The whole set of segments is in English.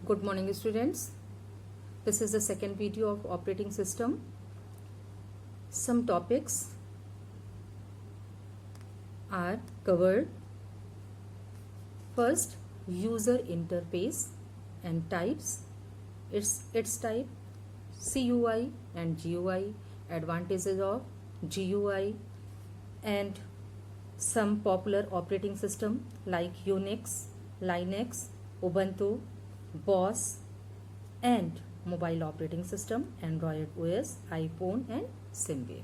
Good morning, students. This is the second video of operating system. Some topics are covered. First, user interface and types. Its type, CUI and GUI, advantages of GUI, and some popular operating system like Unix, Linux, Ubuntu, BOS, and mobile operating system Android OS, iPhone, and SimWave.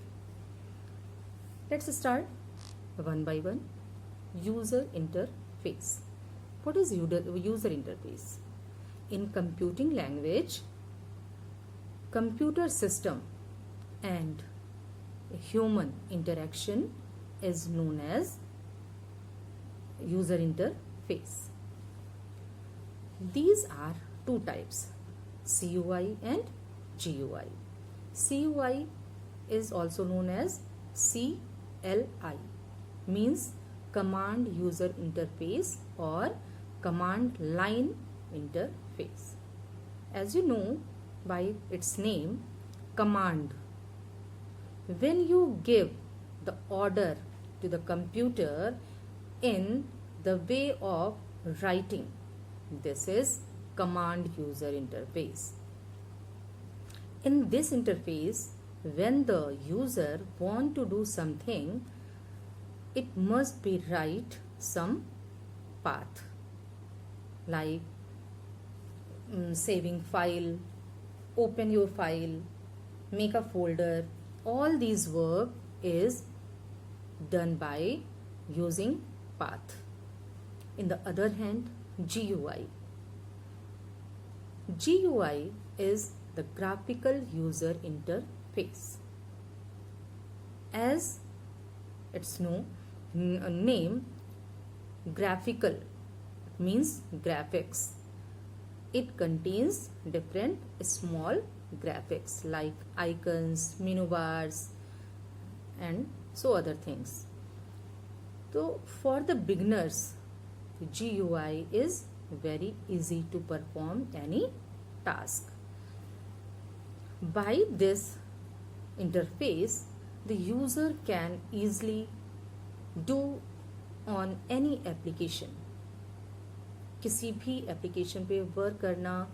Let's start one by one. User interface. What is user interface? In computing language, computer system and human interaction is known as user interface. These are two types, CUI and GUI. CUI is also known as CLI, means command user interface or command line interface. As you know by its name, command. When you give the order to the computer in the way of writing, this is command user interface. In this interface, when the user want to do something, it must be write some path like saving file, open your file, make a folder. All these work is done by using path. In the other hand, GUI. GUI is the graphical user interface. As its name, graphical means graphics. It contains different small graphics like icons, menu bars, and so other things. So for the beginners, GUI is very easy to perform any task. By this interface, the user can easily do on any application. किसी भी application पे work करना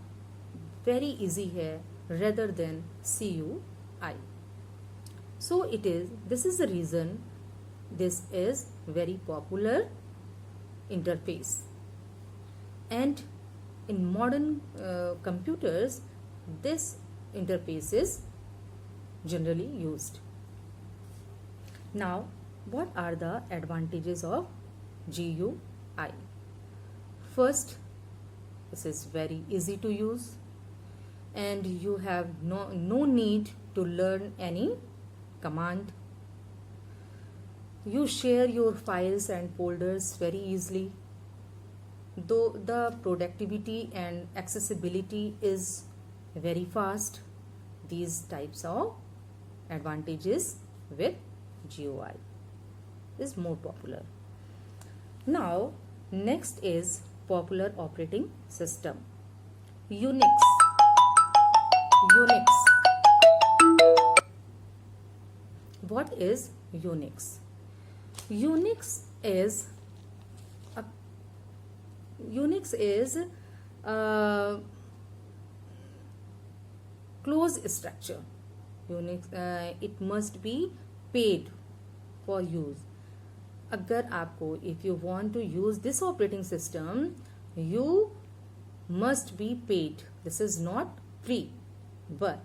very easy है rather than CUI. So this is the reason this is very popular interface. And in modern computers, this interface is generally used. Now, what are the advantages of GUI? First, this is very easy to use and you have no need to learn any command. You share your files and folders very easily. Though the productivity and accessibility is very fast, these types of advantages with GUI is more popular. Now, next is popular operating system. Unix. What is Unix? Unix is a closed structure. Unix it must be paid for use. अगर आपको if you want to use this operating system, you must be paid. This is not free. But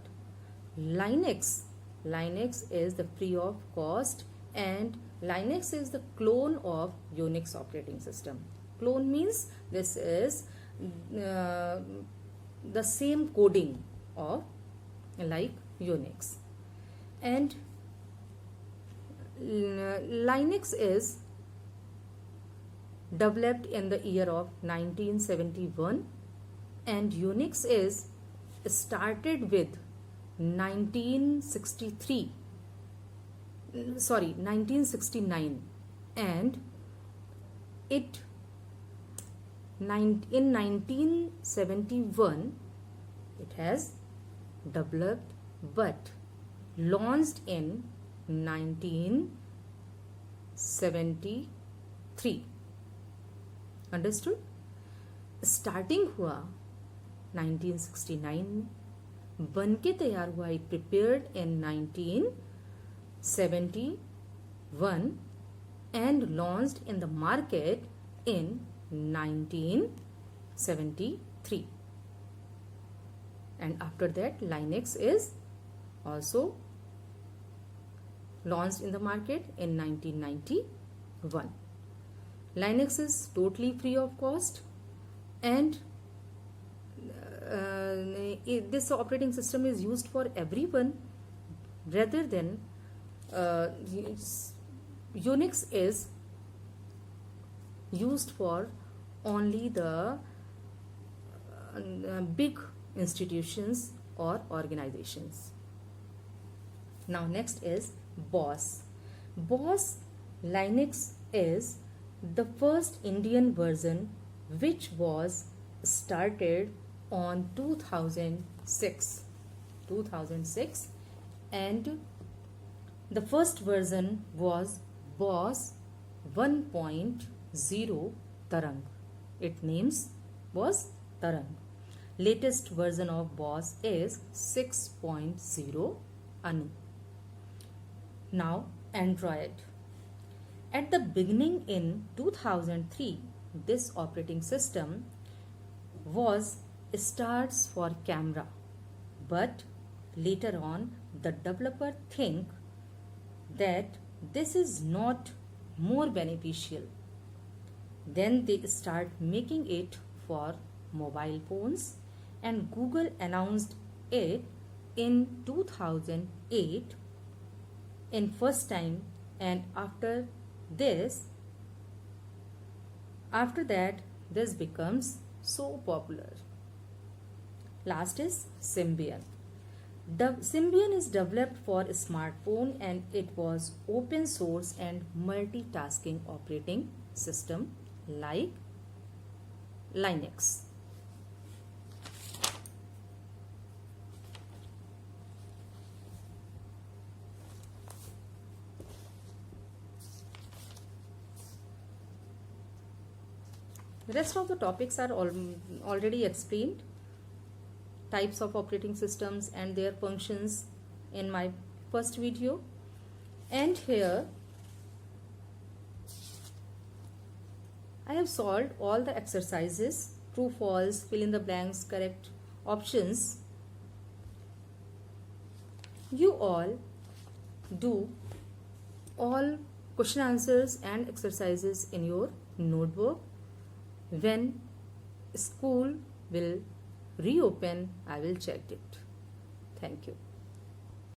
Linux is the free of cost, and Linux is the clone of Unix operating system. Clone means this is the same coding of like Unix. And Linux is developed in the year of 1971 and Unix is started with 1969 and it In 1971 it has developed but launched in 1973. Understood? Starting हुआ 1969 में, बन के तैयार हुआ, it prepared in 1971 and launched in the market in 1973. And after that Linux is also launched in the market in 1991. Linux is totally free of cost, and this operating system is used for everyone, rather than Unix is used for only the big institutions or organizations. Now next is BOS. BOS Linux is the first Indian version which was started on 2006, and the first version was BOS 1.0 Tarang. Its names was Tarang. Latest version of BOS is 6.0 Anu. Now Android. At the beginning in 2003, this operating system was starts for camera, but later on the developer think that this is not more beneficial. Then they start making it for mobile phones, and Google announced it in 2008 in first time, and after that this becomes so popular. Last is Symbian. Symbian is developed for a smartphone, and it was open source and multitasking operating system like Linux. The rest of the topics are already explained. Types of operating systems and their functions in my first video. And here I have solved all the exercises, true, false, fill in the blanks, correct options. You all do all question answers and exercises in your notebook. When school will reopen, I will check it. Thank you.